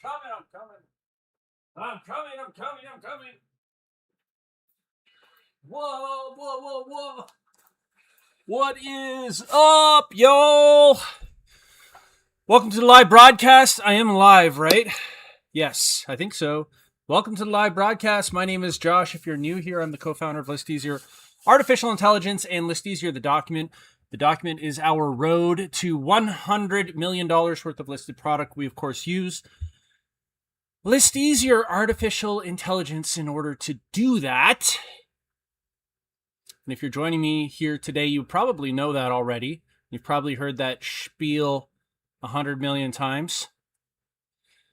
I'm coming. Whoa. What is up, y'all? Welcome to the live broadcast. I am live, right? Yes, I think so. Welcome to the live broadcast. My name is Josh. If you're new here, I'm the co-founder of List Easier Artificial Intelligence and List Easier, the document. The document is our road to $100 million worth of listed product. We, of course, use List Easier Artificial Intelligence in order to do that. And if you're joining me here today, you probably know that already. You've probably heard that spiel 100 million times.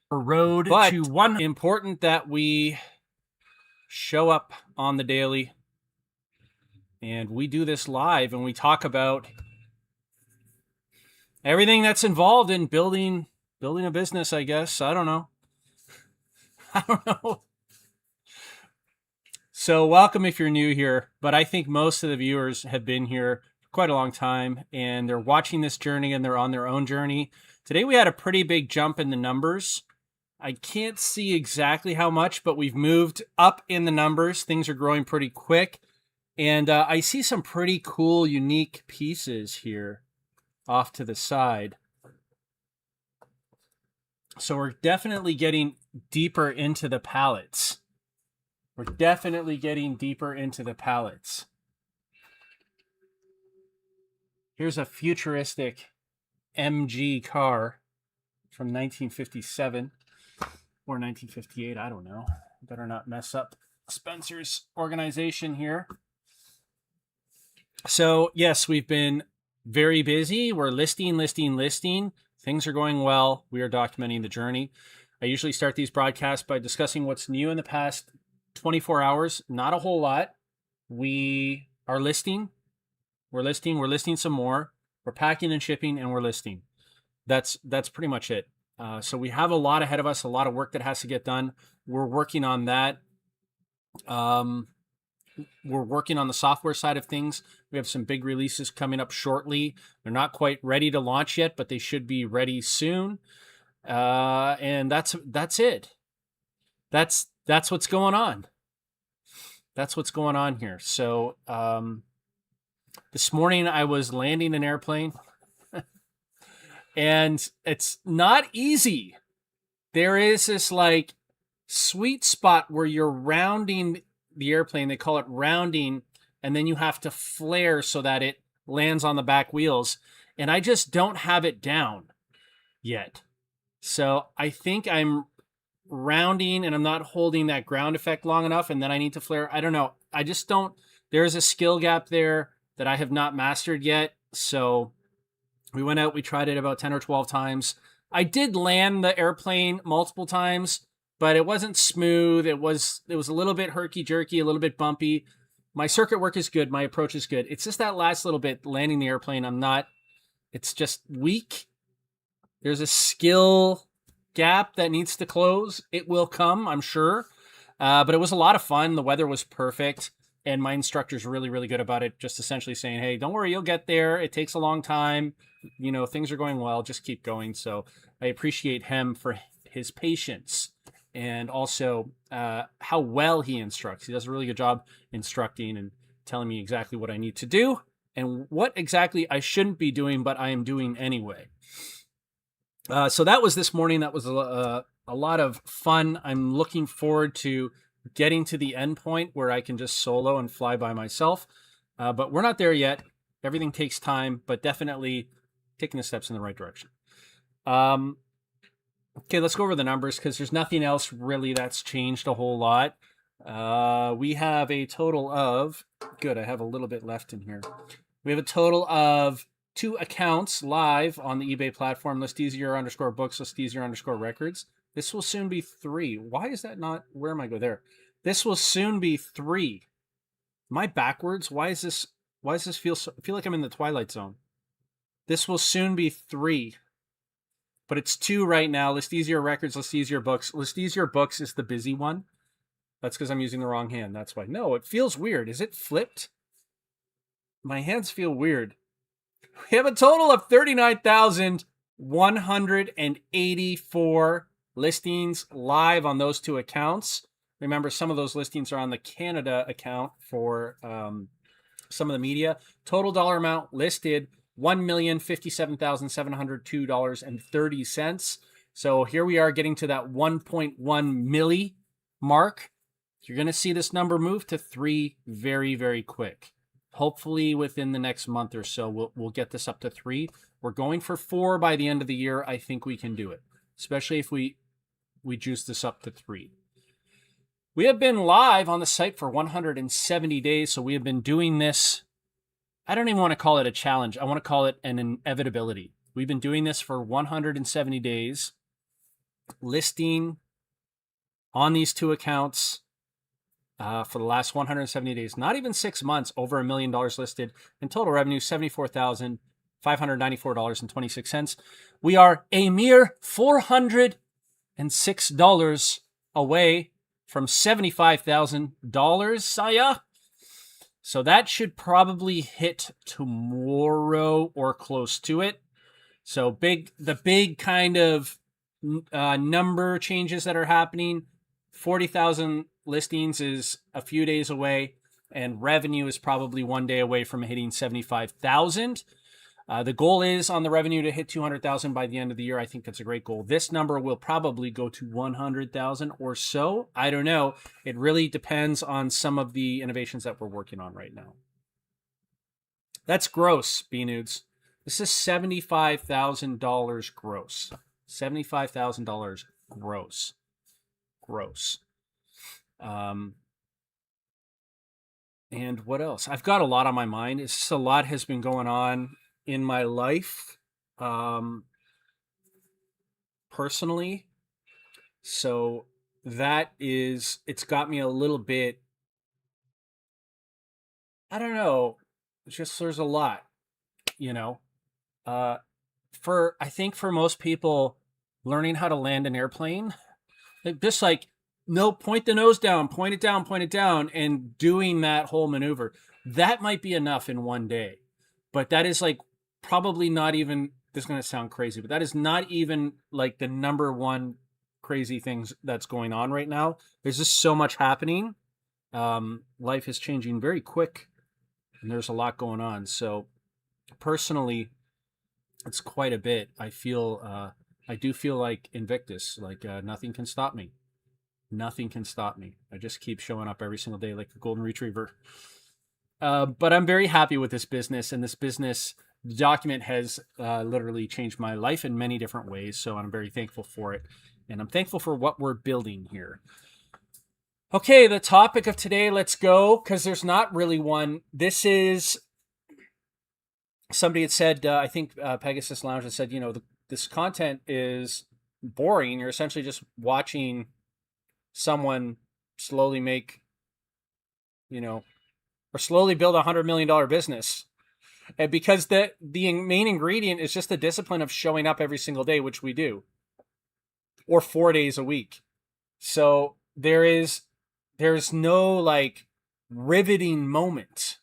A road to one. Important that we show up on the daily. And we do this live and we talk about everything that's involved in building a business, I guess. I don't know. So welcome if you're new here, but I think most of the viewers have been here for quite a long time and they're watching this journey and they're on their own journey. Today we had a pretty big jump in the numbers. I can't see exactly how much, but we've moved up in the numbers. Things are growing pretty quick. And I see some pretty cool, unique pieces here off to the side. So we're definitely getting deeper into the palettes. Here's a futuristic MG car from 1957 or 1958. I don't know. Better not mess up Spencer's organization here. So yes, we've been very busy. We're listing. Things are going well. We are documenting the journey. I usually start these broadcasts by discussing what's new in the past 24 hours. Not a whole lot. We are listing. We're listing some more. We're packing and shipping, and we're listing. That's pretty much it. So we have a lot ahead of us, a lot of work that has to get done. We're working on that. We're working on the software side of things. We have some big releases coming up shortly. They're not quite ready to launch yet, but they should be ready soon. And that's it. That's what's going on. That's what's going on here. So this morning I was landing an airplane and it's not easy. There is this like sweet spot where you're rounding the airplane. They call it rounding, and then you have to flare so that it lands on the back wheels. And I just don't have it down yet. So I think I'm rounding and I'm not holding that ground effect long enough, and then I need to flare. I don't know. I just don't. There's a skill gap there that I have not mastered yet. So we went out, we tried it about 10 or 12 times. I did land the airplane multiple times, but it wasn't smooth. It was a little bit herky-jerky, a little bit bumpy. My circuit work is good. My approach is good. It's just that last little bit, landing the airplane, it's just weak. There's a skill gap that needs to close. It will come, I'm sure. But it was a lot of fun. The weather was perfect. And my instructor's really, really good about it. Just essentially saying, hey, don't worry, you'll get there. It takes a long time. You know, things are going well. Just keep going. So I appreciate him for his patience and also how well he instructs. He does a really good job instructing and telling me exactly what I need to do and what exactly I shouldn't be doing, but I am doing anyway. So that was this morning. That was a lot of fun. I'm looking forward to getting to the end point where I can just solo and fly by myself. But we're not there yet. Everything takes time, but definitely taking the steps in the right direction. Okay, let's go over the numbers because there's nothing else really that's changed a whole lot. We have a total of, good, I have a little bit left in here. We have a total of 2 accounts live on the eBay platform, listeasier_books, listeasier_records. This will soon be 3. Why is that not? Where am I go there? This will soon be 3. Am I backwards? Why does this feel like I'm in the Twilight Zone? This will soon be 3. But it's 2 right now. List Easier Records, List Easier Books. List Easier Books is the busy one. That's because I'm using the wrong hand. That's why. No, it feels weird. Is it flipped? My hands feel weird. We have a total of 39,184 listings live on those two accounts. Remember, some of those listings are on the Canada account for some of the media. Total dollar amount listed $1,057,702.30. So here we are getting to that 1.1 milli mark. You're going to see this number move to 3 very, very quick. Hopefully within the next month or so, we'll get this up to 3. We're going for 4 by the end of the year. I think we can do it, especially if we juice this up to 3. We have been live on the site for 170 days, so we have been doing this. I don't even want to call it a challenge. I want to call it an inevitability. We've been doing this for 170 days, listing on these two accounts for the last 170 days. Not even 6 months, over $1 million listed, and total revenue $74,594.26. We are a mere $406 away from $75,000, Saya. So that should probably hit tomorrow or close to it. So the big kind of number changes that are happening. 40,000 listings is a few days away, and revenue is probably 1 day away from hitting 75,000. The goal is on the revenue to hit 200,000 by the end of the year. I think that's a great goal. This number will probably go to 100,000 or so. I don't know. It really depends on some of the innovations that we're working on right now. That's gross, B-Nudes. This is $75,000 gross. $75,000 gross. Gross. And what else? I've got a lot on my mind. It's just a lot has been going on in my life, personally. So it's got me a little bit, I don't know, there's a lot, I think for most people, learning how to land an airplane, just no, point the nose down, point it down, and doing that whole maneuver, that might be enough in one day. But that is probably not even, this is going to sound crazy, but that is not even the number one crazy things that's going on right now. There's just so much happening. Life is changing very quick, and there's a lot going on. So personally, it's quite a bit. I do feel like Invictus, nothing can stop me. Nothing can stop me. I just keep showing up every single day like a golden retriever. But I'm very happy with this business, and this business document has literally changed my life in many different ways. So I'm very thankful for it, and I'm thankful for what we're building here. Okay, the topic of today, let's go, because there's not really one. This is, somebody had said, I think Pegasus Lounge had said, this content is boring. You're essentially just watching someone slowly make, or slowly build $100 million business. And because the main ingredient is just the discipline of showing up every single day, which we do, or 4 days a week. So there's no riveting moment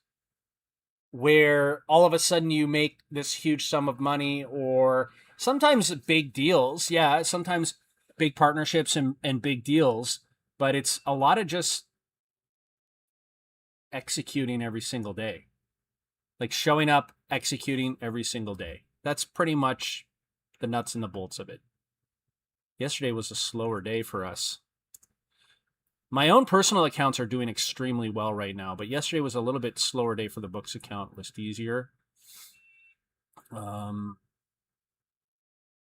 where all of a sudden you make this huge sum of money, or sometimes big deals. Yeah, sometimes big partnerships and big deals, but it's a lot of just executing every single day. Showing up, executing every single day. That's pretty much the nuts and the bolts of it. Yesterday was a slower day for us. My own personal accounts are doing extremely well right now, but yesterday was a little bit slower day for the books account. It was easier. Yeah,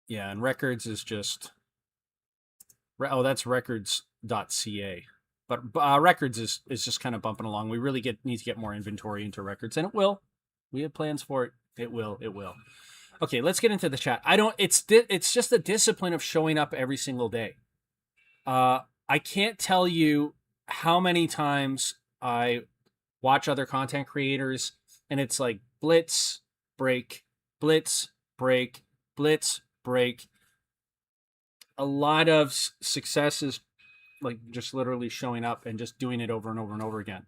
and records is just, that's records.ca. But records is just kind of bumping along. We really need to get more inventory into records, and it will. We have plans for it. It will. Okay, let's get into the chat. It's just a discipline of showing up every single day. I can't tell you how many times I watch other content creators, and it's blitz, break, blitz, break, blitz, break. A lot of success is just literally showing up and just doing it over and over and over again.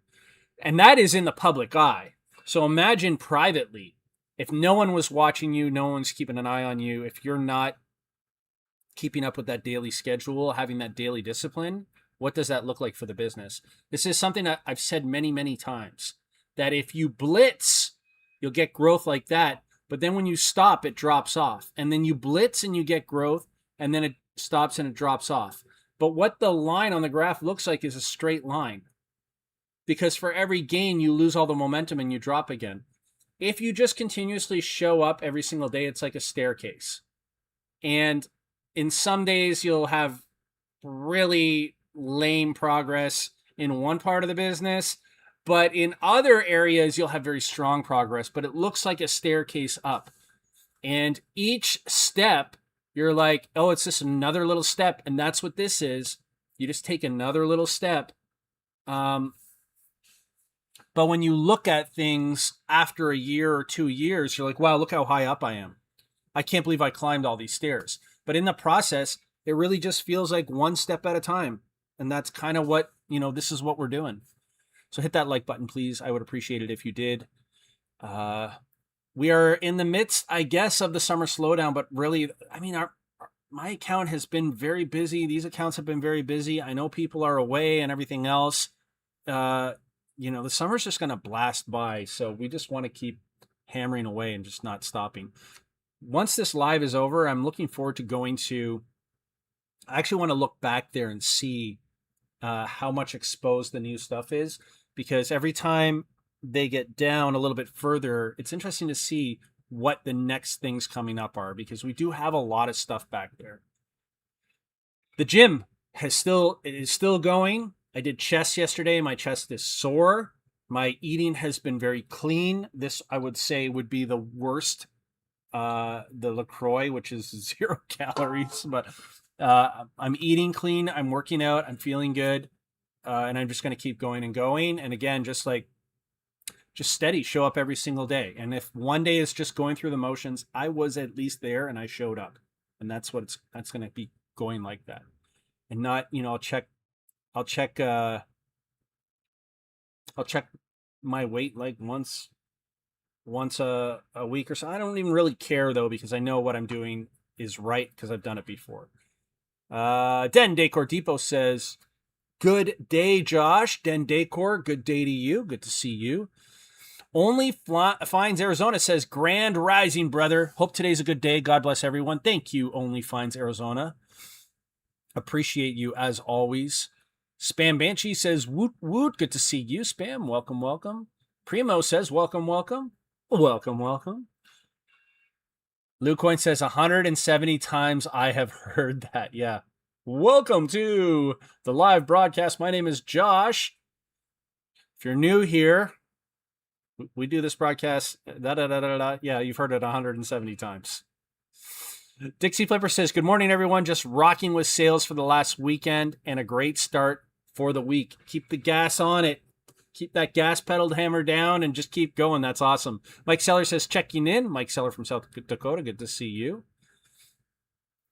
And that is in the public eye. So imagine privately, if no one was watching you, no one's keeping an eye on you, if you're not keeping up with that daily schedule, having that daily discipline, what does that look like for the business? This is something that I've said many, many times, that if you blitz, you'll get growth like that. But then when you stop, it drops off. And then you blitz and you get growth, and then it stops and it drops off. But what the line on the graph looks like is a straight line. Because for every gain, you lose all the momentum and you drop again. If you just continuously show up every single day, it's like a staircase. And in some days, you'll have really lame progress in one part of the business, but in other areas, you'll have very strong progress, but it looks like a staircase up. And each step, you're like, oh, it's just another little step. And that's what this is. You just take another little step. But when you look at things after a year or 2 years, you're like, wow, look how high up I am. I can't believe I climbed all these stairs. But in the process, it really just feels like one step at a time. And that's kind of what, this is what we're doing. So hit that like button, please. I would appreciate it if you did. We are in the midst, I guess, of the summer slowdown, but really, my account has been very busy. These accounts have been very busy. I know people are away and everything else. The summer's just going to blast by. So we just want to keep hammering away and just not stopping. Once this live is over, I'm looking forward to I actually want to look back there and see how much exposed the new stuff is, because every time they get down a little bit further, it's interesting to see what the next things coming up are, because we do have a lot of stuff back there. The gym is still going. I did chest yesterday. My chest is sore. My eating has been very clean. This, I would say, would be the worst. The LaCroix, which is 0 calories, but I'm eating clean. I'm working out. I'm feeling good. And I'm just going to keep going and going. And again, just steady, show up every single day. And if one day is just going through the motions, I was at least there and I showed up. And that's that's going to be going like that. And not, I'll check my weight like once a week or so. I don't even really care though, because I know what I'm doing is right because I've done it before. Den Decor Depot says, good day, Josh. Den Decor, good day to you. Good to see you. Only Finds Arizona says, grand rising, brother. Hope today's a good day. God bless everyone. Thank you, Only Finds Arizona. Appreciate you as always. Spam Banshee says, woot woot. Good to see you, Spam. Welcome, welcome. Primo says, welcome, welcome. Welcome, welcome. Lucoin says 170 times I have heard that. Yeah. Welcome to the live broadcast. My name is Josh. If you're new here, we do this broadcast. Yeah, you've heard it 170 times. Dixie Flipper says, good morning, everyone. Just rocking with sales for the last weekend and a great start for the week. Keep the gas on it. Keep that gas pedal hammer down and just keep going. That's awesome. Mike Seller says, checking in. Mike Seller from South Dakota. Good to see you.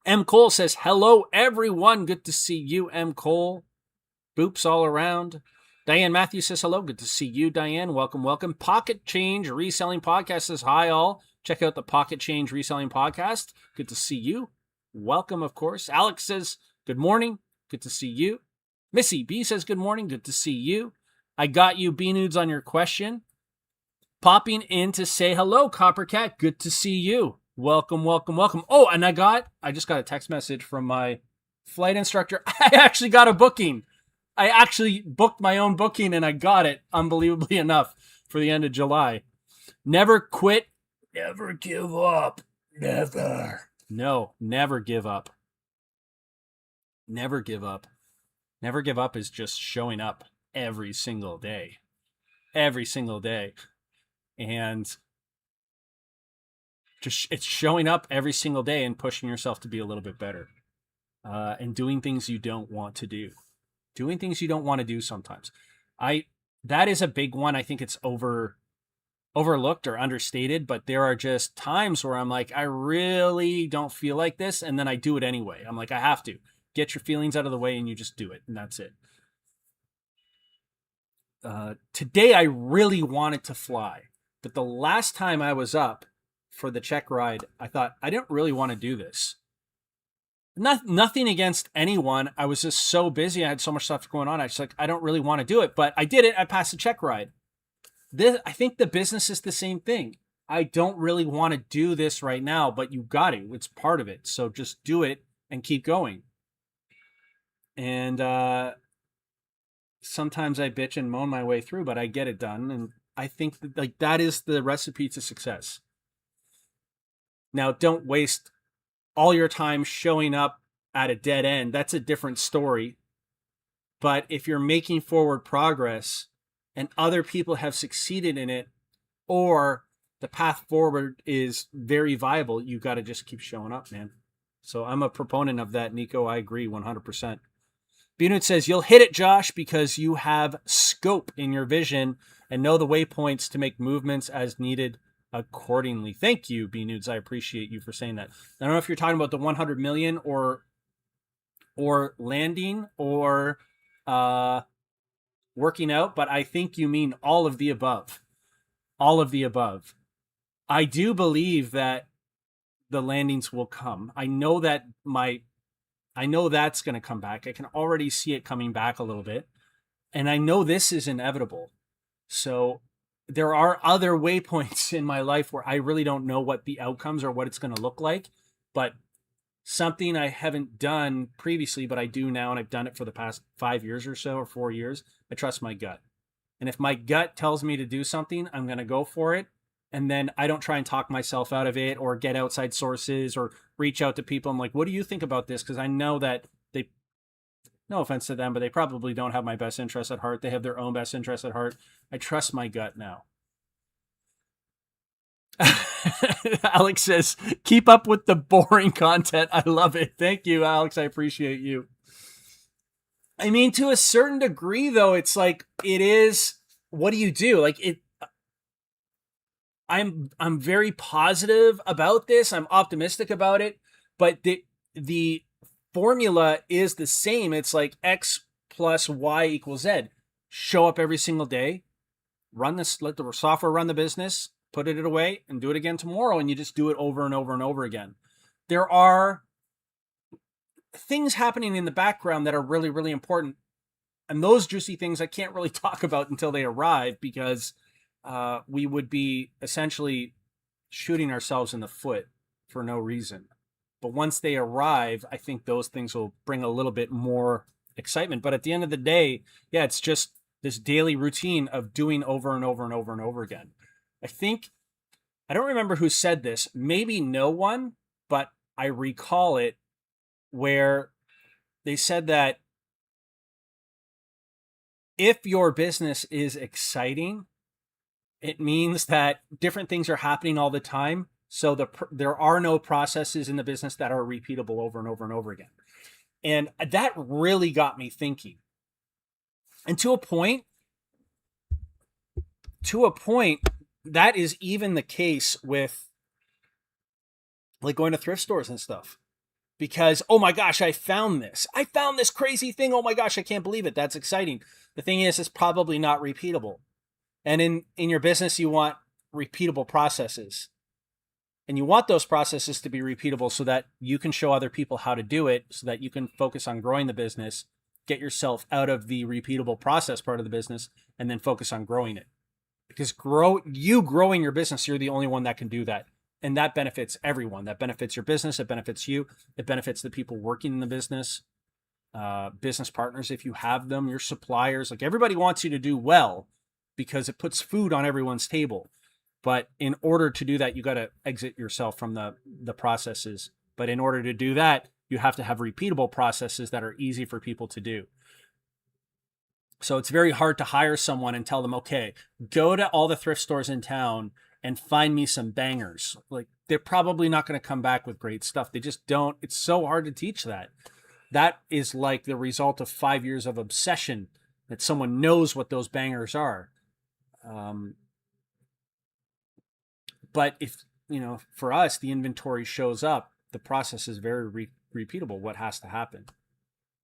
M. Cole says, hello, everyone. Good to see you, M. Cole. Boops all around. Diane Matthews says, hello. Good to see you, Diane. Welcome, welcome. Pocket Change Reselling Podcast says, hi, all. Check out the Pocket Change Reselling Podcast. Good to see you. Welcome, of course. Alex says, good morning. Good to see you. Missy B says, good morning. Good to see you. I got you, B-Nudes, on your question. Popping in to say hello, Coppercat. Good to see you. Welcome, welcome, welcome. Oh, and I just got a text message from my flight instructor. I actually got a booking. I actually booked my own booking and I got it, unbelievably enough, for the end of July. Never quit. Never give up. Never. No, never give up. Never give up. Never give up is just showing up every single day. Every single day. And just it's showing up every single day and pushing yourself to be a little bit better. And doing things you don't want to do. Doing things you don't want to do sometimes. That is a big one. I think it's overlooked or understated, but there are just times where I'm like, I really don't feel like this, and then I do it anyway. I'm like, I have to. Get your feelings out of the way and you just do it, and that's it. Today I really wanted to fly, but the last time I was up for the check ride, I thought, I didn't really want to do this. Nothing against anyone. I was just so busy. I had so much stuff going on. I just like, I don't really want to do it, but I did it. I passed the check ride. I think the business is the same thing. I don't really want to do this right now, but you got to. It's part of it. So just do it and keep going. And sometimes I bitch and moan my way through, but I get it done. And I think that, like, that is the recipe to success. Now, don't waste all your time showing up at a dead end. That's a different story. But if you're making forward progress and other people have succeeded in it, or the path forward is very viable, you got to just keep showing up, man. So I'm a proponent of that, Nico. I agree 100%. Binut says, you'll hit it, Josh, because you have scope in your vision and know the waypoints to make movements as needed accordingly. Thank you, Binudes. I appreciate you for saying that. I don't know if you're talking about the 100 million or landing or working out, but I think you mean all of the above. All of the above. I do believe that the landings will come. I know that's going to come back. I can already see it coming back a little bit. And I know this is inevitable. So there are other waypoints in my life where I really don't know what the outcomes or what it's going to look like, but something I haven't done previously, but I do now, and I've done it for the past 5 years or so, or 4 years. I trust my gut. And if my gut tells me to do something, I'm going to go for it. And then I don't try and talk myself out of it or get outside sources or reach out to people. I'm like, what do you think about this? Because I know that they, no offense to them, but they probably don't have my best interests at heart. They have their own best interests at heart. I trust my gut now. Alex says, keep up with the boring content. I love it. Thank you, Alex. I appreciate you. I mean, to a certain degree, though, it's like, it is, what do you do? Like, I'm very positive about this. I'm optimistic about it, but the formula is the same. It's like X plus Y equals Z. Show up every single day, run this, let the software run the business, put it away, and do it again tomorrow, and you just do it over and over and over again. There are things happening in the background that are really, really important, and those juicy things I can't really talk about until they arrive, because we would be essentially shooting ourselves in the foot for no reason. But once they arrive, I think those things will bring a little bit more excitement. But at the end of the day, yeah, it's just this daily routine of doing over and over and over and over again. I don't remember who said this, maybe no one, but I recall it, where they said that if your business is exciting, it means that different things are happening all the time. So there are no processes in the business that are repeatable over and over and over again. And that really got me thinking. And to a point, that is even the case with like going to thrift stores and stuff. Because, oh my gosh, I found this crazy thing. Oh my gosh, I can't believe it. That's exciting. The thing is, it's probably not repeatable. And in your business, you want repeatable processes. And you want those processes to be repeatable so that you can show other people how to do it, so that you can focus on growing the business, get yourself out of the repeatable process part of the business, and then focus on growing it. Because growing your business, you're the only one that can do that. And that benefits everyone. That benefits your business. It benefits you. It benefits the people working in the business, business partners, if you have them, your suppliers. Like, everybody wants you to do well because it puts food on everyone's table. But in order to do that, you got to exit yourself from the processes. But in order to do that, you have to have repeatable processes that are easy for people to do. So it's very hard to hire someone and tell them, okay, go to all the thrift stores in town and find me some bangers. Like, they're probably not going to come back with great stuff. They just don't. It's so hard to teach that. That is like the result of 5 years of obsession, that someone knows what those bangers are. But if, for us, the inventory shows up, the process is very repeatable. What has to happen?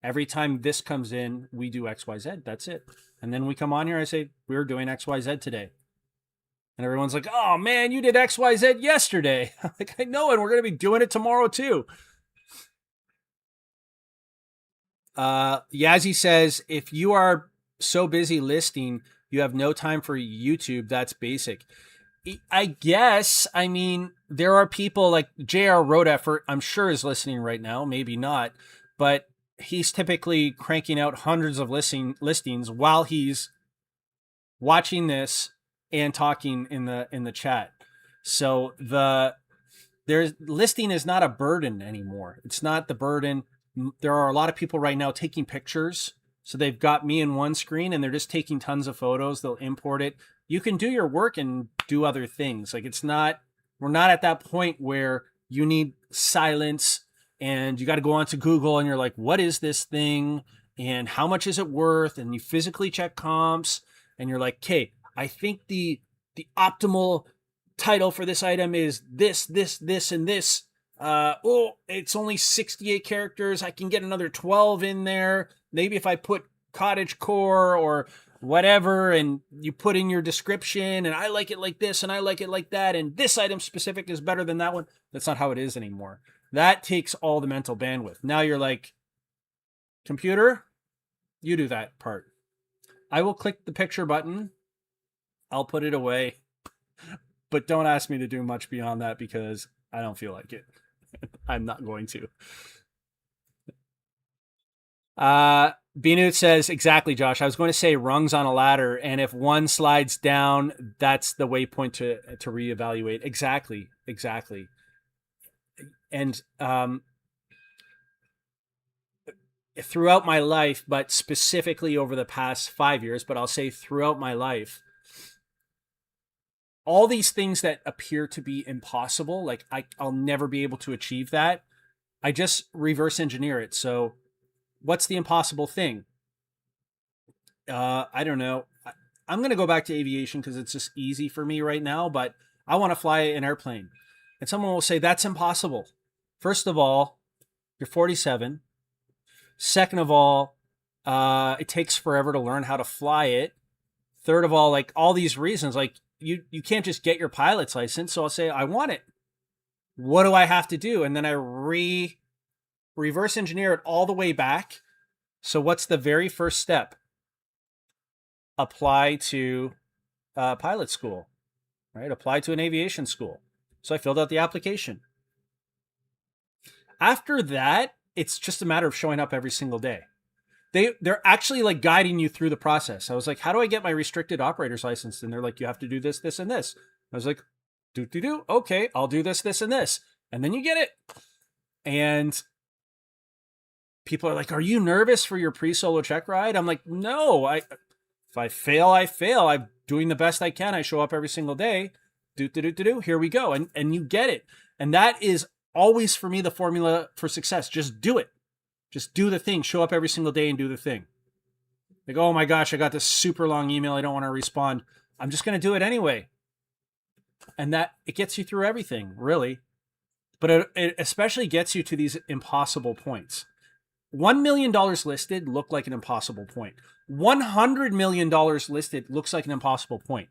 Every time this comes in, we do X, Y, Z. That's it. And then we come on here, I say, we're doing X, Y, Z today. And everyone's like, oh man, you did X, Y, Z yesterday. I'm like, I know, and we're going to be doing it tomorrow too. Yazzie says, if you are so busy listing, you have no time for YouTube. That's basic. I guess, I mean, there are people like JR Road Effort, I'm sure is listening right now, maybe not, but he's typically cranking out hundreds of listings while he's watching this and talking in the chat. So there's listing is not a burden anymore. It's not the burden. There are a lot of people right now taking pictures. So they've got me in one screen and they're just taking tons of photos. They'll import it. You can do your work and do other things. Like we're not at that point where you need silence and you got to go onto Google and you're like, what is this thing? And how much is it worth? And you physically check comps and you're like, okay, I think the optimal title for this item is this, and this. It's only 68 characters. I can get another 12 in there. Maybe if I put cottage core or whatever, and you put in your description, and I like it like this, and I like it like that, and this item specific is better than that one. That's not how it is anymore. That takes all the mental bandwidth. Now you're like, computer, you do that part. I will click the picture button. I'll put it away. But don't ask me to do much beyond that because I don't feel like it. I'm not going to. Binut says, exactly, Josh. I was going to say rungs on a ladder, and if one slides down, that's the waypoint to reevaluate. Exactly. And throughout my life, but specifically over the past 5 years, but I'll say throughout my life, all these things that appear to be impossible, like I'll never be able to achieve that, I just reverse engineer it. So what's the impossible thing? I don't know. I'm going to go back to aviation because it's just easy for me right now, but I want to fly an airplane. And someone will say, that's impossible. First of all, you're 47. Second of all, it takes forever to learn how to fly it. Third of all, like all these reasons, like you can't just get your pilot's license. So I'll say, I want it. What do I have to do? And then I reverse engineer it all the way back. So what's the very first step? Apply to pilot school, right? Apply to an aviation school. So I filled out the application. After that, it's just a matter of showing up every single day. They're actually like guiding you through the process. I was like, how do I get my restricted operator's license? And they're like, you have to do this, this, and this. I was like, do. Okay, I'll do this, this, and this. And then you get it. And people are like, are you nervous for your pre-solo check ride? I'm like, no, if I fail, I fail. I'm doing the best I can. I show up every single day. Do. Here we go. And you get it. And that is always for me the formula for success. Just do it. Just do the thing. Show up every single day and do the thing. Like, oh my gosh, I got this super long email. I don't want to respond. I'm just going to do it anyway. And that it gets you through everything, really. But it especially gets you to these impossible points. $1 million listed looked like an impossible point. $100 million listed looks like an impossible point.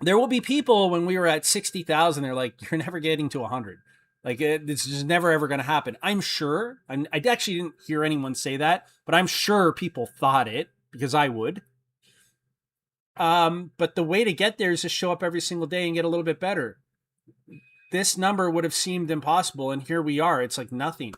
There will be people when we were at 60,000, they're like, you're never getting to 100. Like, it's just never, ever going to happen. I'm sure. I actually didn't hear anyone say that, but I'm sure people thought it because I would. But the way to get there is to show up every single day and get a little bit better. This number would have seemed impossible, and here we are. It's like nothing.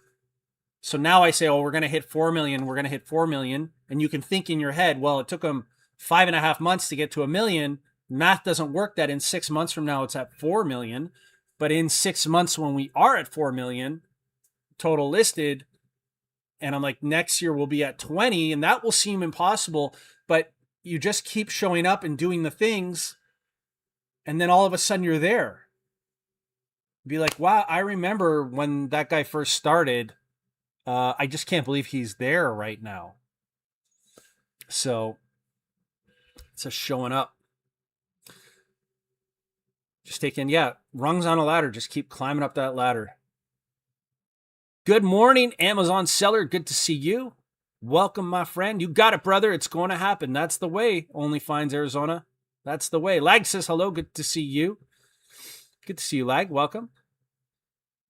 So now I say, oh, we're going to hit 4 million. We're going to hit 4 million. And you can think in your head, well, it took them 5.5 months to get to 1 million. Math doesn't work that in 6 months from now, it's at 4 million. But in 6 months when we are at 4 million total listed, and I'm like, next year we'll be at 20, and that will seem impossible, but you just keep showing up and doing the things, and then all of a sudden you're there. Be like, wow, I remember when that guy first started. I just can't believe he's there right now. So it's just showing up. Just taking, rungs on a ladder. Just keep climbing up that ladder. Good morning, Amazon seller. Good to see you. Welcome, my friend. You got it, brother. It's going to happen. That's the way. OnlyFans Arizona. That's the way. Lag says hello. Good to see you. Good to see you, Lag. Welcome.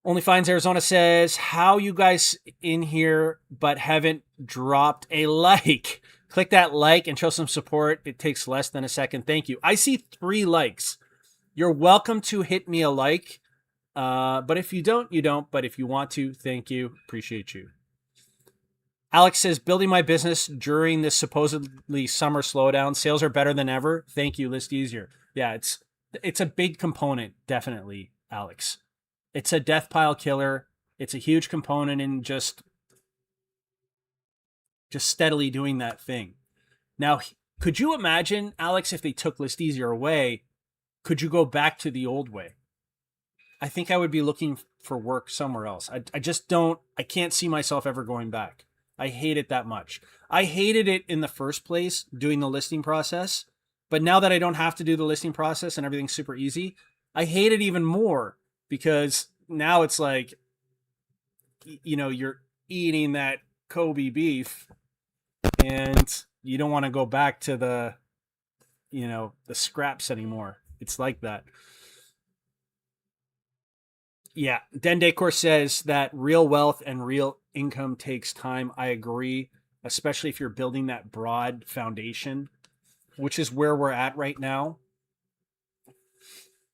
Only Finds Arizona says, how you guys in here but haven't dropped a like? Click that like and show some support. It takes less than a second. Thank you. I see 3 likes. You're welcome to hit me a like. But if you don't, you don't. But if you want to, thank you. Appreciate you. Alex says, building my business during this supposedly summer slowdown. Sales are better than ever. Thank you. List easier. Yeah, it's a big component, definitely, Alex. It's a death pile killer. It's a huge component in just steadily doing that thing. Now, could you imagine, Alex, if they took List Easier away, could you go back to the old way? I think I would be looking for work somewhere else. I just don't, I can't see myself ever going back. I hate it that much. I hated it in the first place, doing the listing process. But now that I don't have to do the listing process and everything's super easy, I hate it even more because now it's like, you know, you're eating that Kobe beef and you don't want to go back to the, you know, the scraps anymore. It's like that. Yeah. Den Decor says that real wealth and real income takes time. I agree, especially if you're building that broad foundation, which is where we're at right now.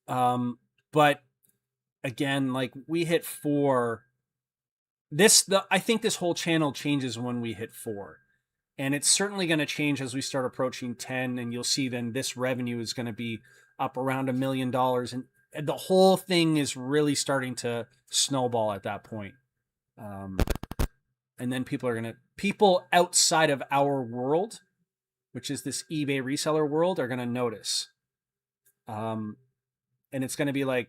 But again, like we hit 4. I think this whole channel changes when we hit 4. And it's certainly going to change as we start approaching 10. And you'll see then this revenue is going to be up around $1 million. And the whole thing is really starting to snowball at that point. And then people outside of our world, which is this eBay reseller world, are going to notice. And it's going to be like,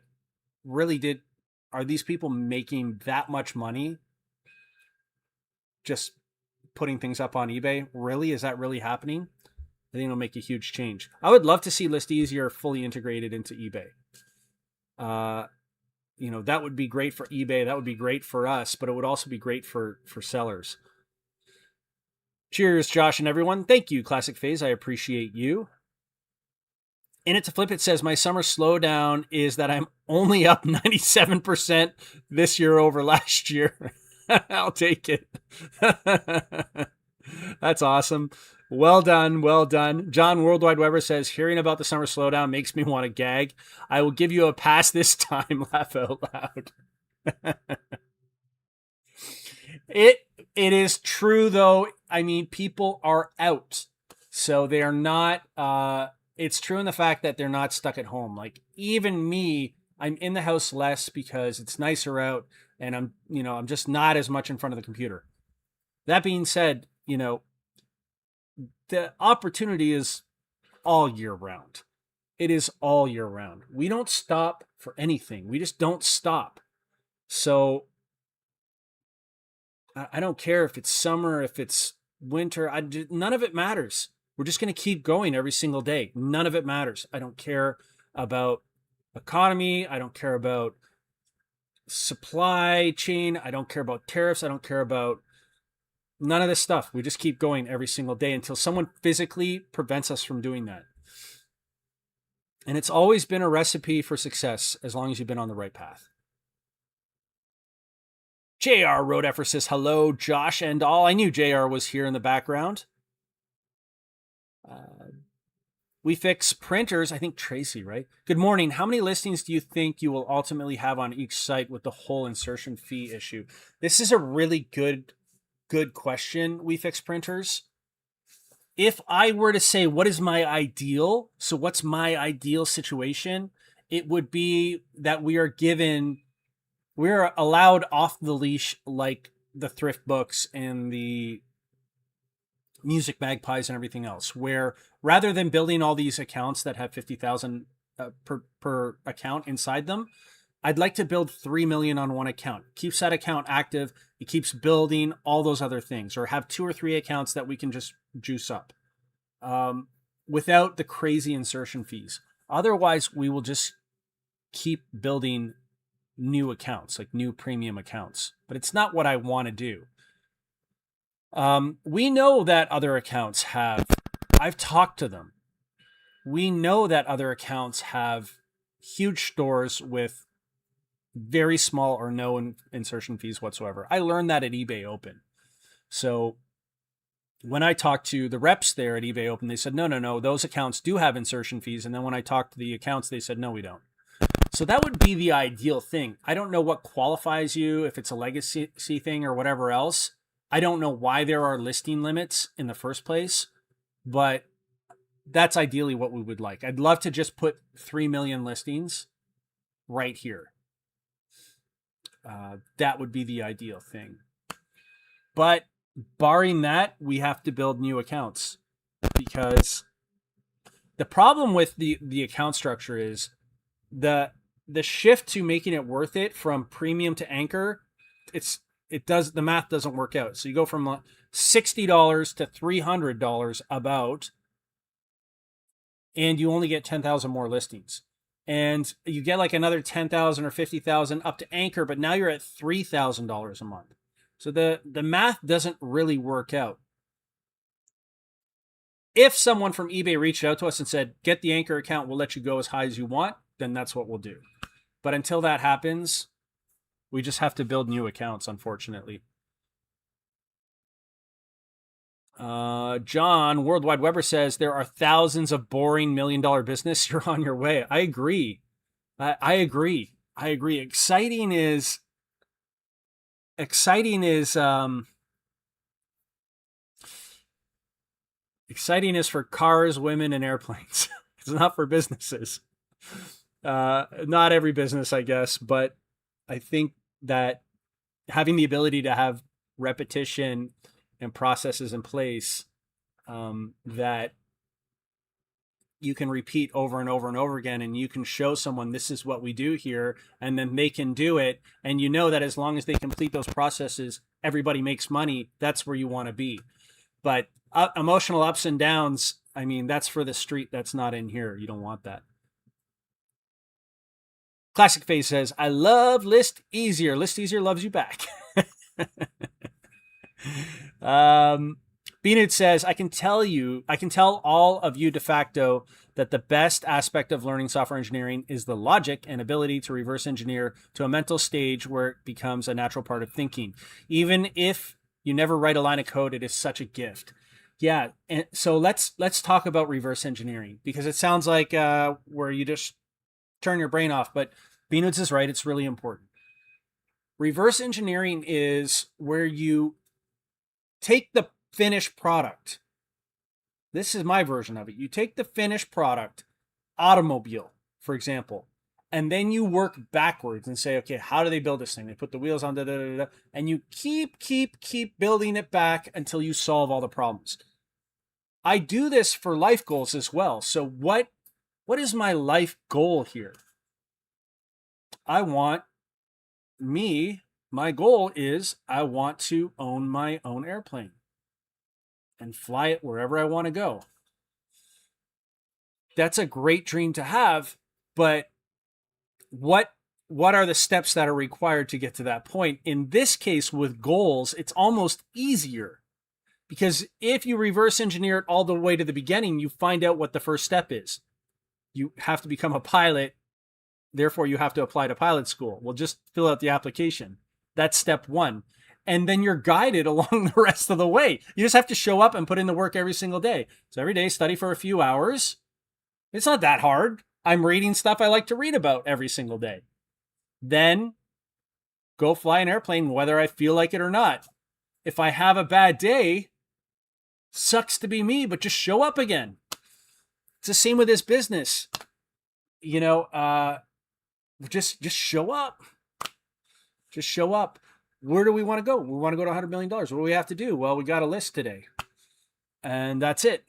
really, are these people making that much money just putting things up on eBay? Really? Is that really happening? I think it'll make a huge change. I would love to see List Easier fully integrated into eBay. You know, that would be great for eBay. That would be great for us, but it would also be great for sellers. Cheers, Josh and everyone. Thank you, Classic Phase. I appreciate you. In it to flip, it says, my summer slowdown is that I'm only up 97% this year over last year. I'll take it. That's awesome. Well done. Well done. John Worldwide Weber says, hearing about the summer slowdown makes me want to gag. I will give you a pass this time. Laugh out loud. It is true, though. I mean, people are out. So they are not, it's true in the fact that they're not stuck at home. Like even me, I'm in the house less because it's nicer out and I'm just not as much in front of the computer. That being said, you know, the opportunity is all year round. It is all year round. We don't stop for anything. We just don't stop. So I don't care if it's summer, if it's winter. None of it matters. We're just going to keep going every single day. None of it matters. I don't care about economy. I don't care about supply chain. I don't care about tariffs. I don't care about none of this stuff. We just keep going every single day until someone physically prevents us from doing that. And it's always been a recipe for success as long as you've been on the right path. JR Road Effort says, hello, Josh and all. I knew JR was here in the background. We fix printers. I think Tracy, right? Good morning. How many listings do you think you will ultimately have on each site with the whole insertion fee issue? This is a really good question. We fix printers. If I were to say, what is my ideal? So what's my ideal situation? It would be that we're allowed off the leash, like the thrift books and the music magpies and everything else, where rather than building all these accounts that have 50,000 per account inside them, I'd like to build 3 million on one account. Keeps that account active. It keeps building all those other things, or have 2 or 3 accounts that we can just juice up without the crazy insertion fees. Otherwise, we will just keep building new accounts, like new premium accounts. But it's not what I want to do. We know that other accounts I've talked to them. We know that other accounts have huge stores with very small or no insertion fees whatsoever. I learned that at eBay Open. So when I talked to the reps there at eBay Open, they said, no, those accounts do have insertion fees. And then when I talked to the accounts, they said, no, we don't. So that would be the ideal thing. I don't know what qualifies you, if it's a legacy thing or whatever else. I don't know why there are listing limits in the first place, but that's ideally what we would like. I'd love to just put 3 million listings right here. That would be the ideal thing. But barring that, we have to build new accounts, because the problem with the account structure is the shift to making it worth it from premium to anchor. The math doesn't work out. So you go from $60 to $300 about, and you only get 10,000 more listings. And you get like another 10,000 or 50,000 up to anchor, but now you're at $3,000 a month. So the math doesn't really work out. If someone from eBay reached out to us and said, get the anchor account, we'll let you go as high as you want, then that's what we'll do. But until that happens, we just have to build new accounts, unfortunately. John Worldwide Weber says there are thousands of boring $1 million business. You're on your way. I agree. I agree. Exciting is for cars, women, and airplanes. It's not for businesses. Not every business, I guess, but I think that having the ability to have repetition and processes in place that you can repeat over and over and over again, and you can show someone this is what we do here, and then they can do it, and you know that as long as they complete those processes, everybody makes money. That's where you want to be. But emotional ups and downs, I mean, that's for the street. That's not in here. You don't want that. Classic Face says, I love List Easier. List Easier loves you back. Beanut says, I can tell all of you de facto that the best aspect of learning software engineering is the logic and ability to reverse engineer to a mental stage where it becomes a natural part of thinking. Even if you never write a line of code, it is such a gift. Yeah, and so let's talk about reverse engineering, because it sounds like where you just turn your brain off, but Beanuts is right. It's really important. Reverse engineering is where you take the finished product. This is my version of it. You take the finished product, automobile, for example, and then you work backwards and say, okay, how do they build this thing? They put the wheels on, and you keep building it back until you solve all the problems. I do this for life goals as well. So what is my life goal here? My goal is I want to own my own airplane and fly it wherever I want to go. That's a great dream to have, but what are the steps that are required to get to that point? In this case, with goals, it's almost easier, because if you reverse engineer it all the way to the beginning, you find out what the first step is. You have to become a pilot. Therefore, you have to apply to pilot school. Well, just fill out the application. That's step one. And then you're guided along the rest of the way. You just have to show up and put in the work every single day. So every day, study for a few hours. It's not that hard. I'm reading stuff I like to read about every single day. Then go fly an airplane, whether I feel like it or not. If I have a bad day, sucks to be me, but just show up again. It's the same with this business. Just show up. Just show up. Where do we want to go? We want to go to $100 million. What do we have to do? Well, we got a list today. And that's it.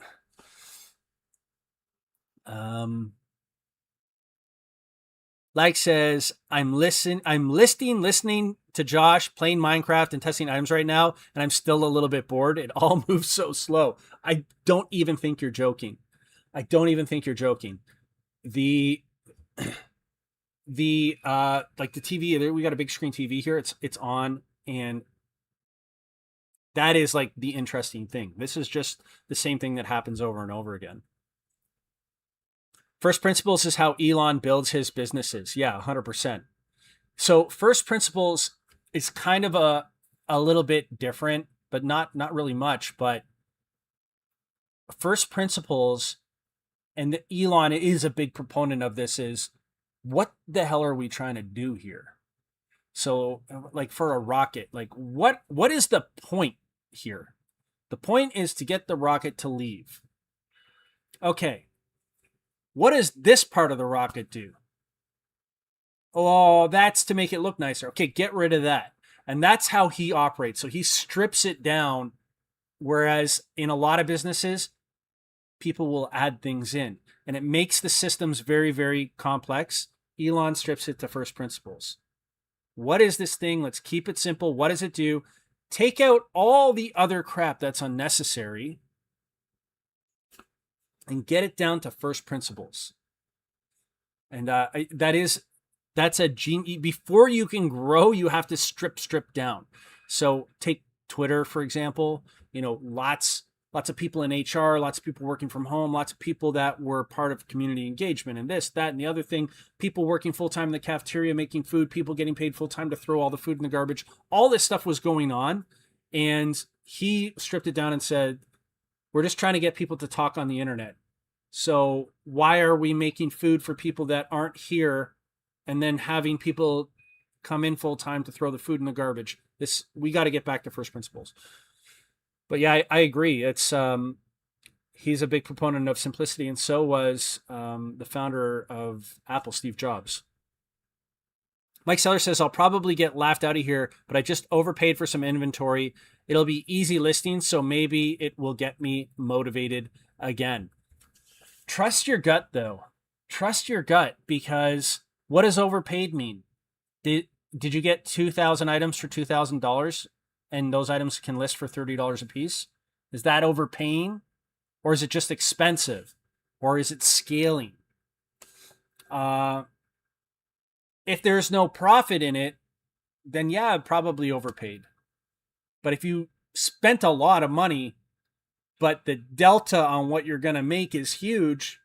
Like says, I'm listening to Josh playing Minecraft and testing items right now, and I'm still a little bit bored. It all moves so slow. I don't even think you're joking. Like the TV, we got a big screen TV here. It's on, and that is like the interesting thing. This is just the same thing that happens over and over again. First principles is how Elon builds his businesses. Yeah, 100%. So first principles is kind of a little bit different, but not really much. But first principles, and Elon is a big proponent of this, is what the hell are we trying to do here? So like for a rocket, like what is the point here? The point is to get the rocket to leave. Okay. What does this part of the rocket do? Oh, that's to make it look nicer. Okay, get rid of that. And that's how he operates. So he strips it down. Whereas in a lot of businesses, people will add things in and it makes the systems very, very complex. Elon strips it to first principles. What is this thing? Let's keep it simple. What does it do? Take out all the other crap that's unnecessary and get it down to first principles. And that's a gene. Before you can grow, you have to strip down. So take Twitter, for example. Lots of people in HR, lots of people working from home, lots of people that were part of community engagement and this, that, and the other thing. People working full-time in the cafeteria, making food, people getting paid full-time to throw all the food in the garbage. All this stuff was going on. And he stripped it down and said, we're just trying to get people to talk on the internet. So why are we making food for people that aren't here and then having people come in full-time to throw the food in the garbage? We got to get back to first principles. But yeah, I agree. It's he's a big proponent of simplicity, and so was the founder of Apple, Steve Jobs. Mike Seller says, I'll probably get laughed out of here, but I just overpaid for some inventory. It'll be easy listing, so maybe it will get me motivated again. Trust your gut, though. Trust your gut, because what does overpaid mean? Did you get 2,000 items for $2,000 and those items can list for $30 a piece? Is that overpaying? Or is it just expensive? Or is it scaling? If there's no profit in it, then yeah, probably overpaid. But if you spent a lot of money, but the delta on what you're going to make is huge,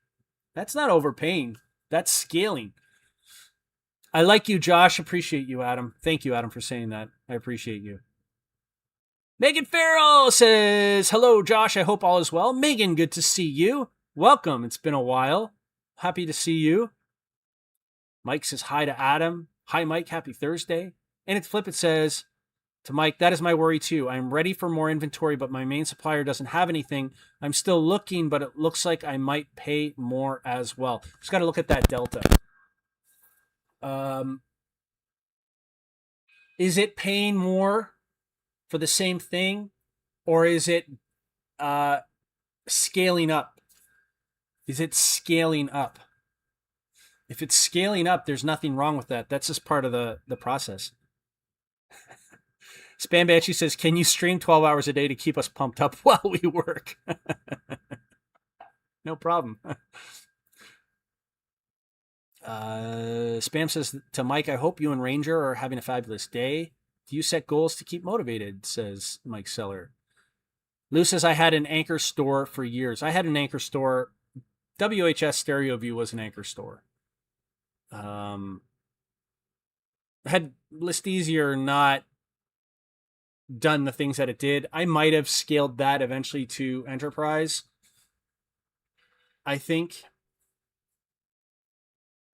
that's not overpaying. That's scaling. I like you, Josh. Appreciate you, Adam. Thank you, Adam, for saying that. I appreciate you. Megan Farrell says, hello, Josh. I hope all is well. Megan, good to see you. Welcome. It's been a while. Happy to see you. Mike says hi to Adam. Hi, Mike. Happy Thursday. And it's Flip. It says to Mike, that is my worry too. I'm ready for more inventory, but my main supplier doesn't have anything. I'm still looking, but it looks like I might pay more as well. Just got to look at that delta. Is it paying more for the same thing, or is it scaling up? Is it scaling up? If it's scaling up, there's nothing wrong with that. That's just part of the process. Spam Banshee says, can you stream 12 hours a day to keep us pumped up while we work? No problem. Spam says to Mike, I hope you and Ranger are having a fabulous day. Do you set goals to keep motivated? Says Mike Seller. Lou says, I had an anchor store for years. I had an anchor store. WHS Stereo View was an anchor store. Had List Easier not done the things that it did, I might have scaled that eventually to enterprise. I think.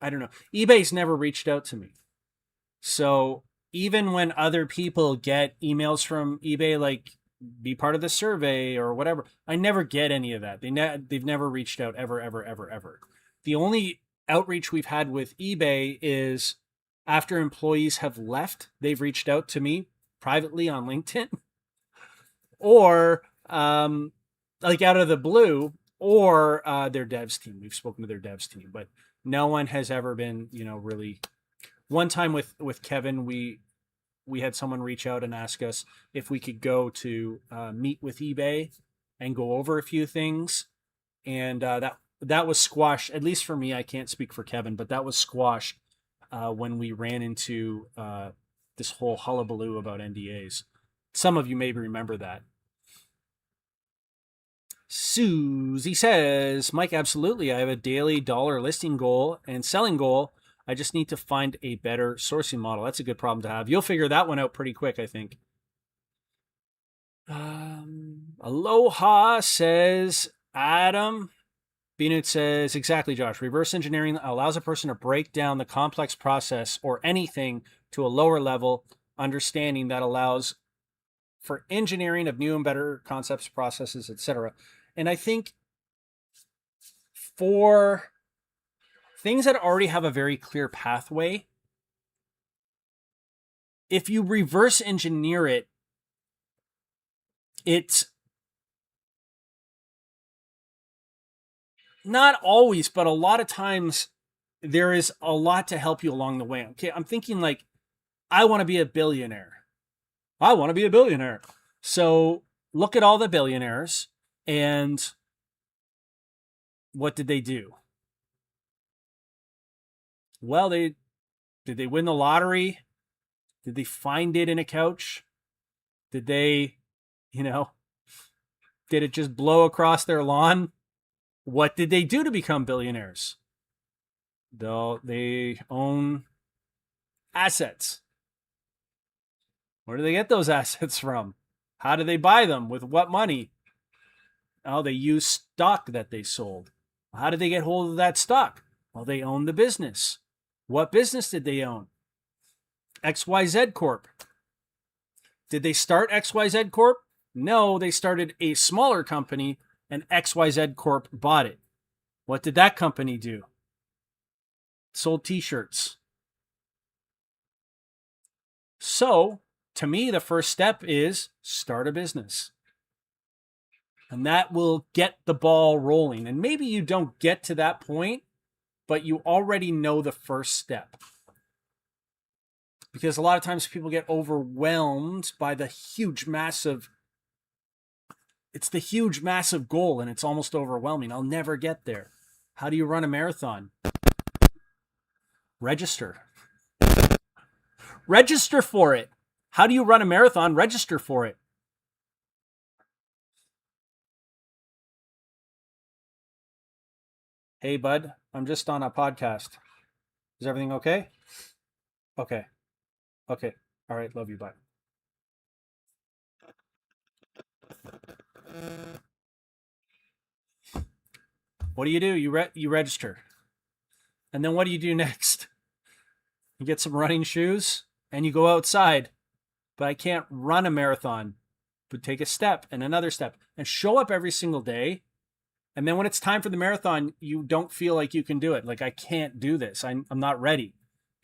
I don't know. eBay's never reached out to me. So even when other people get emails from eBay, like be part of the survey or whatever, I never get any of that. They've never reached out ever. The only outreach we've had with eBay is after employees have left, they've reached out to me privately on LinkedIn or like out of the blue, or their devs team. We've spoken to their devs team, but no one has ever been, really. One time with Kevin, we had someone reach out and ask us if we could go to meet with eBay and go over a few things. And that was squashed, at least for me. I can't speak for Kevin, but that was squashed when we ran into this whole hullabaloo about NDAs. Some of you maybe remember that. Susie says, Mike, absolutely. I have a daily dollar listing goal and selling goal. I just need to find a better sourcing model. That's a good problem to have. You'll figure that one out pretty quick, I think. Aloha says Adam. Binut says, exactly, Josh. Reverse engineering allows a person to break down the complex process or anything to a lower level understanding that allows for engineering of new and better concepts, processes, etc. And I think for things that already have a very clear pathway, if you reverse engineer it, it's not always, but a lot of times there is a lot to help you along the way. Okay, I'm thinking like, I want to be a billionaire. I want to be a billionaire. So look at all the billionaires and what did they do? Well, did they win the lottery? Did they find it in a couch? Did they, did it just blow across their lawn? What did they do to become billionaires? They own assets. Where do they get those assets from? How do they buy them? With what money? Oh, they use stock that they sold. How did they get hold of that stock? Well, they own the business. What business did they own? XYZ Corp. Did they start XYZ Corp? No, they started a smaller company and XYZ Corp bought it. What did that company do? Sold t-shirts. So, to me, the first step is start a business. And that will get the ball rolling. And maybe you don't get to that point, but you already know the first step. Because a lot of times people get overwhelmed by the huge, massive goal, and it's almost overwhelming. I'll never get there. How do you run a marathon? Register. Register for it. How do you run a marathon? Register for it. Hey, bud, I'm just on a podcast. Is everything okay? Okay. Okay. All right. Love you. Bye. What do? You register. And then what do you do next? You get some running shoes and you go outside. But I can't run a marathon. But take a step and another step and show up every single day. And then when it's time for the marathon, you don't feel like you can do it. Like, I can't do this. I'm not ready.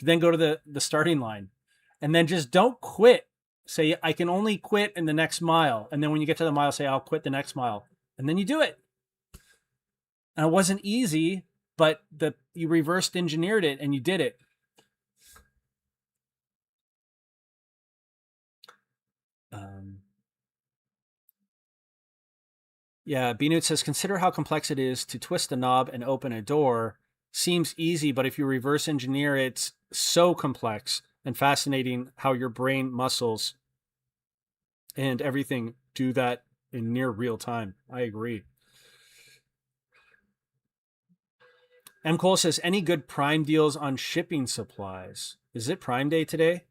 Then go to the starting line. And then just don't quit. Say, I can only quit in the next mile. And then when you get to the mile, say, I'll quit the next mile. And then you do it. And it wasn't easy, but you reversed engineered it and you did it. Yeah, Binut says, consider how complex it is to twist a knob and open a door. Seems easy, but if you reverse engineer it, it's so complex and fascinating how your brain, muscles, and everything do that in near real time. I agree. M. Cole says, any good Prime deals on shipping supplies? Is it Prime Day today?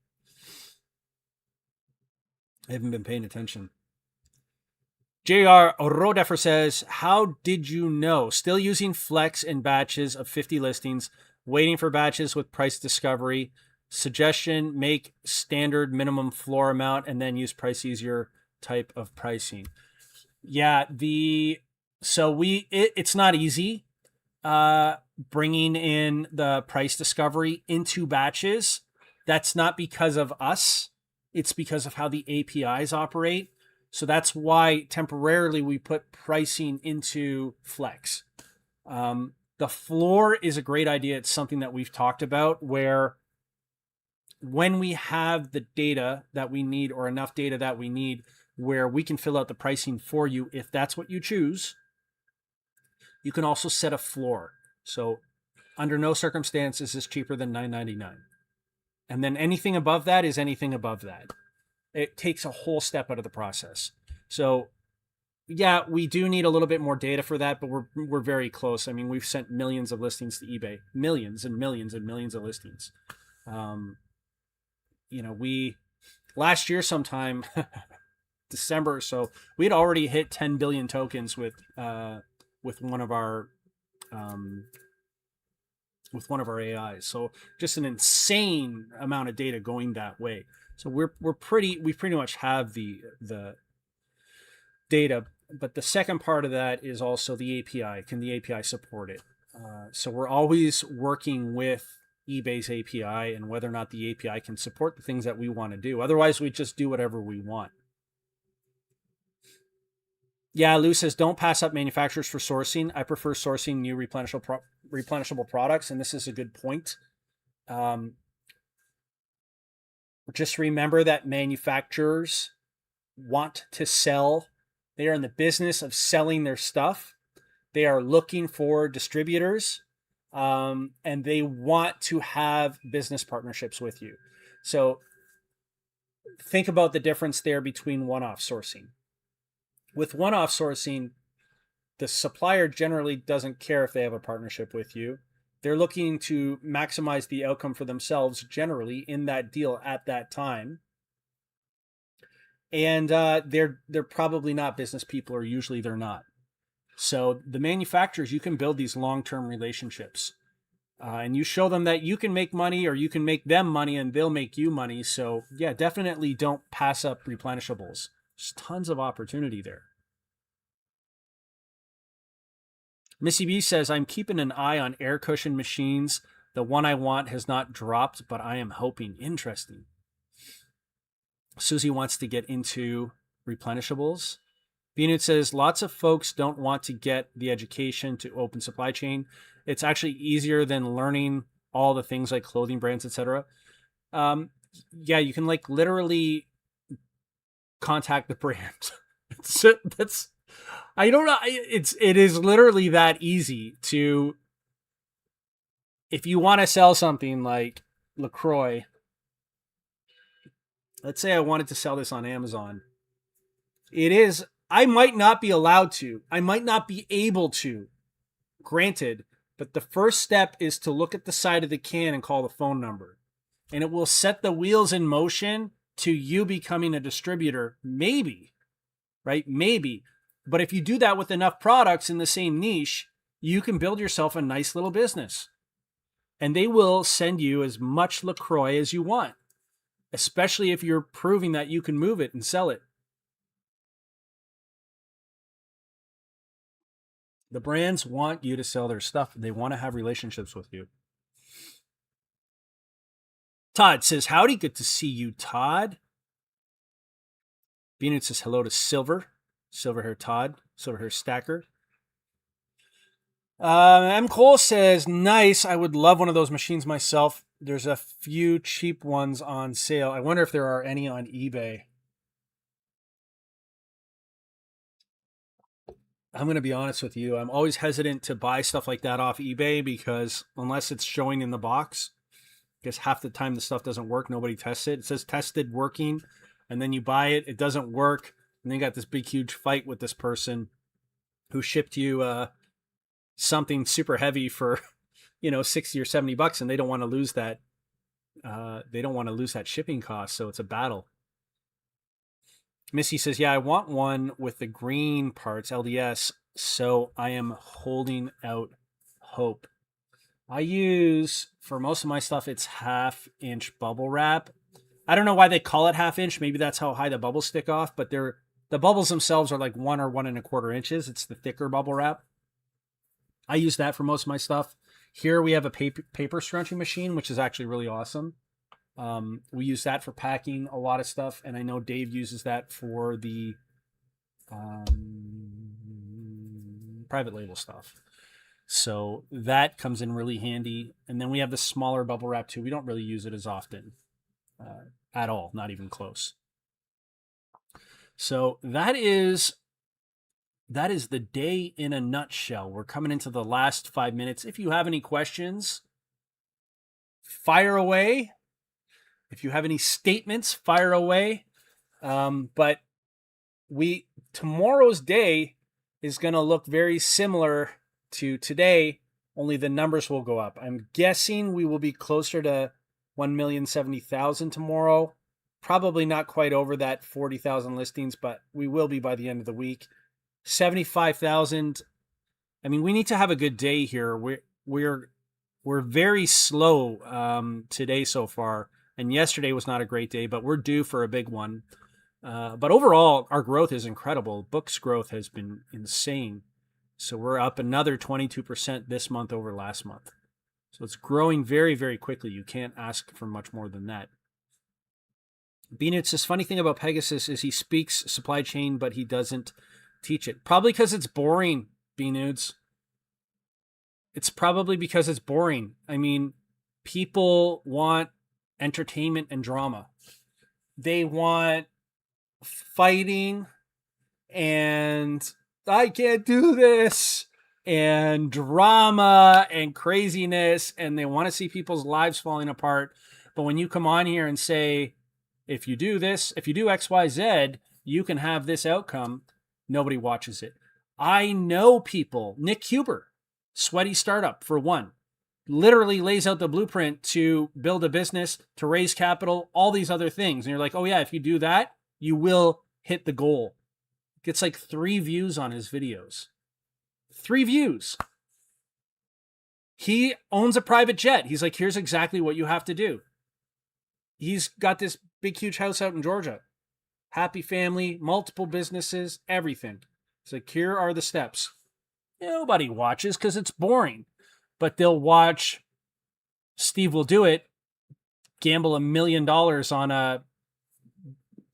I haven't been paying attention. JR Rodefer says, how did you know? Still using Flex in batches of 50 listings, waiting for batches with price discovery. Suggestion, make standard minimum floor amount and then use price easier type of pricing. Yeah, it's not easy bringing in the price discovery into batches. That's not because of us. It's because of how the APIs operate. So that's why temporarily we put pricing into Flex. The floor is a great idea. It's something that we've talked about where when we have the data that we need or enough data that we need where we can fill out the pricing for you, if that's what you choose, you can also set a floor. So under no circumstance is this cheaper than $9.99. And then anything above that is anything above that. It takes a whole step out of the process. So Yeah, we do need a little bit more data for that, but we're very close. I mean, we've sent millions of listings to eBay, millions and millions and millions of listings. Um, we last year sometime December or so, we had already hit 10 billion tokens with one of our um, AIs. So just an insane amount of data going that way. So we pretty much have the data. But the second part of that is also the API. Can the API support it? So we're always working with eBay's API and whether or not the API can support the things that we want to do. Otherwise, we just do whatever we want. Yeah, Lou says, don't pass up manufacturers for sourcing. I prefer sourcing new replenishable products, and this is a good point. Just remember that manufacturers want to sell. They are in the business of selling their stuff. They are looking for distributors, and they want to have business partnerships with you. So think about the difference there between one-off sourcing. With one-off sourcing, the supplier generally doesn't care if they have a partnership with you. They're looking to maximize the outcome for themselves generally in that deal at that time. And they're probably not business people, or usually they're not. So the manufacturers, you can build these long-term relationships. And you show them that you can make money, or you can make them money and they'll make you money. So yeah, definitely don't pass up replenishables. There's tons of opportunity there. Missy B says, I'm keeping an eye on air cushion machines. The one I want has not dropped, but I am hoping. Interesting. Susie wants to get into replenishables. Beanut says, lots of folks don't want to get the education to open supply chain. It's actually easier than learning all the things like clothing brands, etc. Yeah, you can like literally contact the brand. That's I don't know. It is literally that easy to, if you want to sell something like LaCroix, let's say I wanted to sell this on Amazon. I might not be allowed to. I might not be able to. Granted, but the first step is to look at the side of the can and call the phone number. And it will set the wheels in motion to you becoming a distributor. Maybe, right? Maybe. But if you do that with enough products in the same niche, you can build yourself a nice little business. And they will send you as much LaCroix as you want, especially if you're proving that you can move it and sell it. The brands want you to sell their stuff. They want to have relationships with you. Todd says, howdy, good to see you, Todd. Beanut says hello to Silver Hair Todd, Silver Hair Stacker. M. Cole says, nice. I would love one of those machines myself. There's a few cheap ones on sale. I wonder if there are any on eBay. I'm going to be honest with you. I'm always hesitant to buy stuff like that off eBay because unless it's showing in the box, I guess half the time the stuff doesn't work. Nobody tests it. It says tested, working, and then you buy it. It doesn't work. And then you got this big, huge fight with this person who shipped you something super heavy for, $60 or $70, and they don't want to lose that. They don't want to lose that shipping cost. So it's a battle. Missy says, yeah, I want one with the green parts, LDS, so I am holding out hope. I use, for most of my stuff, it's 1/2-inch bubble wrap. I don't know why they call it 1/2 inch. Maybe that's how high the bubbles stick off, but the bubbles themselves are like 1 or 1 1/4 inches. It's the thicker bubble wrap. I use that for most of my stuff. Here we have a paper scrunching machine, which is actually really awesome. We use that for packing a lot of stuff, and I know Dave uses that for the private label stuff. So that comes in really handy. And then we have the smaller bubble wrap too. We don't really use it as often at all, not even close. So that is the day in a nutshell. We're coming into the last 5 minutes. If you have any questions, fire away. If you have any statements, fire away. But tomorrow's day is going to look very similar to today, only the numbers will go up. I'm guessing we will be closer to 1,070,000 tomorrow. Probably not quite over that 40,000 listings, but we will be by the end of the week. 75,000. I mean, we need to have a good day here. We're very slow today so far, and yesterday was not a great day, but we're due for a big one. But overall, our growth is incredible. Books growth has been insane. So we're up another 22% this month over last month. So it's growing very, very quickly. You can't ask for much more than that. Beanut says, funny thing about Pegasus is he speaks supply chain, but he doesn't teach it. Probably because it's boring, Beanuts. It's probably because it's boring. I mean, people want entertainment and drama. They want fighting and I can't do this and drama and craziness, and they want to see people's lives falling apart. But when you come on here and say, if you do this, if you do X, Y, Z, you can have this outcome, nobody watches it. I know people, Nick Huber, Sweaty Startup for one, literally lays out the blueprint to build a business, to raise capital, all these other things. And you're like, oh yeah, if you do that, you will hit the goal. Gets like 3 views on his videos. 3 views. He owns a private jet. He's like, here's exactly what you have to do. He's got this big, huge house out in Georgia. Happy family, multiple businesses, everything. It's like, here are the steps. Nobody watches because it's boring. But they'll watch Steve Will Do It gamble $1 million on a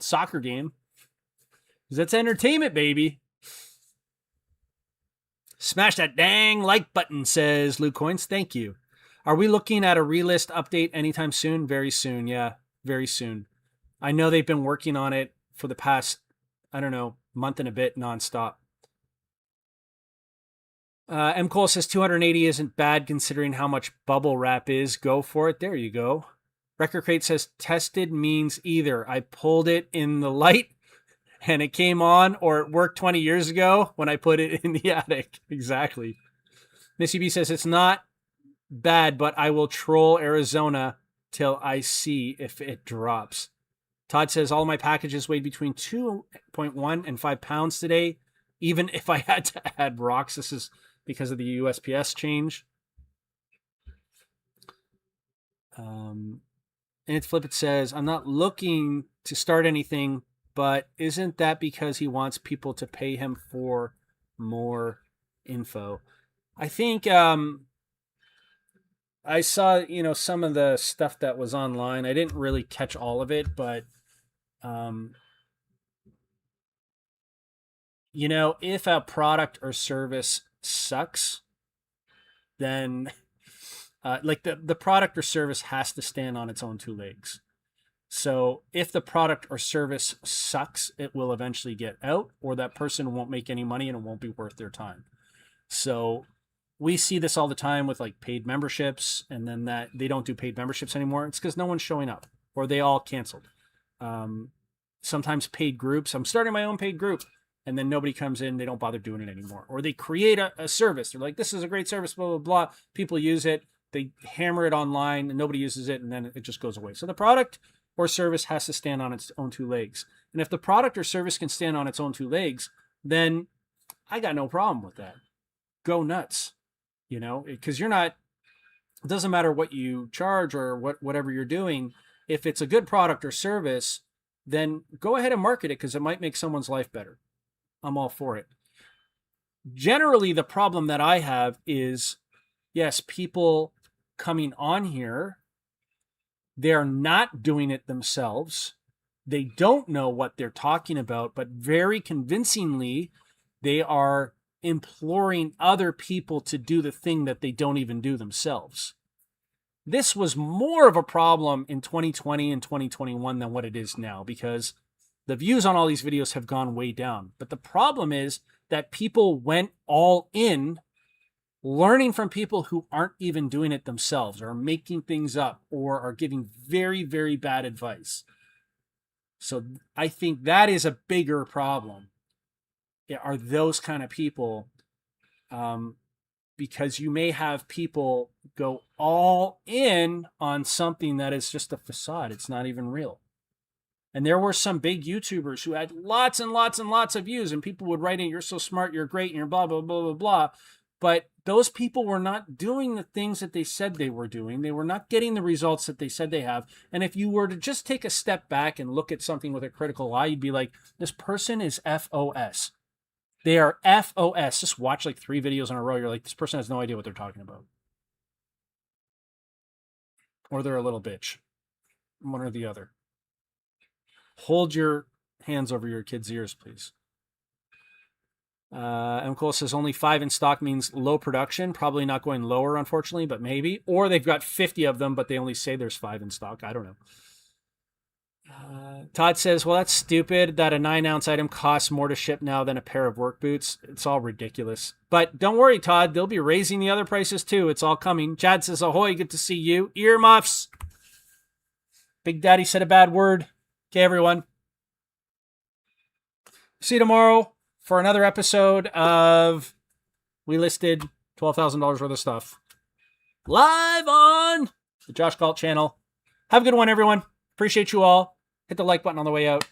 soccer game. Because that's entertainment, baby. Smash that dang like button, says Luke Coins. Thank you. Are we looking at a relist update anytime soon? Very soon, yeah. Very soon. I know they've been working on it for the past, I don't know, month and a bit nonstop. M. Cole says 280 isn't bad considering how much bubble wrap is. Go for it. There you go. Record Crate says tested means either I pulled it in the light and it came on, or it worked 20 years ago when I put it in the attic. Exactly. Missy B says it's not bad, but I will troll Arizona till I see if it drops. Todd says all my packages weighed between 2.1 and 5 pounds today, even if I had to add rocks. This is because of the USPS change. And it's Flip. It says, I'm not looking to start anything, but isn't that because he wants people to pay him for more info? I think I saw, some of the stuff that was online. I didn't really catch all of it, but if a product or service sucks, then like the product or service has to stand on its own 2 legs. So if the product or service sucks, it will eventually get out, or that person won't make any money and it won't be worth their time. So we see this all the time with like paid memberships, and then that they don't do paid memberships anymore. It's because no one's showing up, or they all canceled. Sometimes paid groups. I'm starting my own paid group, and then nobody comes in. They don't bother doing it anymore. Or they create a service. They're like, this is a great service, blah, blah, blah. People use it. They hammer it online, and nobody uses it, and then it just goes away. So the product or service has to stand on its own 2 legs. And if the product or service can stand on its own 2 legs, then I got no problem with that. Go nuts. Because it doesn't matter what you charge or whatever you're doing. If it's a good product or service, then go ahead and market it because it might make someone's life better. I'm all for it. Generally, the problem that I have is, yes, people coming on here, they're not doing it themselves. They don't know what they're talking about, but very convincingly, they are imploring other people to do the thing that they don't even do themselves. This was more of a problem in 2020 and 2021 than what it is now, because the views on all these videos have gone way down. But the problem is that people went all in, learning from people who aren't even doing it themselves, or making things up, or are giving very, very bad advice. So I think that is a bigger problem. Are those kind of people, because you may have people go all in on something that is just a facade. It's not even real. And there were some big YouTubers who had lots and lots and lots of views, and people would write in, "You're so smart, you're great, and you're blah, blah, blah, blah, blah." But those people were not doing the things that they said they were doing. They were not getting the results that they said they have. And if you were to just take a step back and look at something with a critical eye, you'd be like, this person is FOS. They are FOS. Just watch like 3 videos in a row. You're like, this person has no idea what they're talking about. Or they're a little bitch. One or the other. Hold your hands over your kids' ears, please. M. Cole says only 5 in stock means low production. Probably not going lower, unfortunately, but maybe. Or they've got 50 of them, but they only say there's 5 in stock. I don't know. Todd says, well, that's stupid that a 9-ounce item costs more to ship now than a pair of work boots. It's all ridiculous. But don't worry, Todd. They'll be raising the other prices too. It's all coming. Chad says, ahoy, good to see you. Earmuffs. Big Daddy said a bad word. Okay, everyone. See you tomorrow for another episode of We Listed $12,000 worth of stuff. Live on the Josh Galt channel. Have a good one, everyone. Appreciate you all. Hit the like button on the way out.